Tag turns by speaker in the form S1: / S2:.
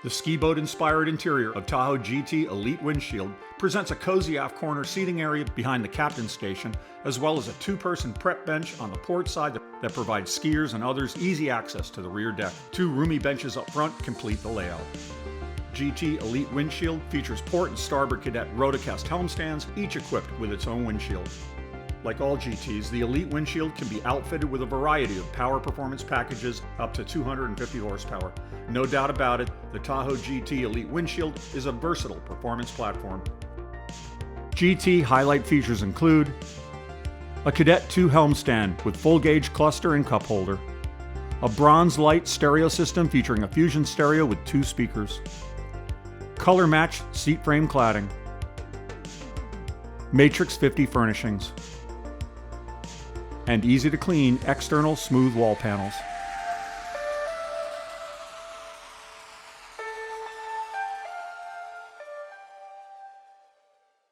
S1: The ski boat-inspired interior of Tahoe GT Elite Windshield presents a cozy aft-corner seating area behind the captain's station, as well as a two-person prep bench on the port side that provides skiers and others easy access to the rear deck. Two roomy benches up front complete the layout. GT Elite Windshield features port and starboard cadet Rotocast helm stands, each equipped with its own windshield. Like all GTs, the Elite Windshield can be outfitted with a variety of power performance packages up to 250 horsepower. No doubt about it, the Tahoe GT Elite Windshield is a versatile performance platform. GT highlight features include a Cadet 2 helm stand with full gauge cluster and cup holder, a bronze light stereo system featuring a Fusion stereo with 2 speakers, color matched seat frame cladding, Matrix 50 furnishings, and easy to clean external smooth wall panels.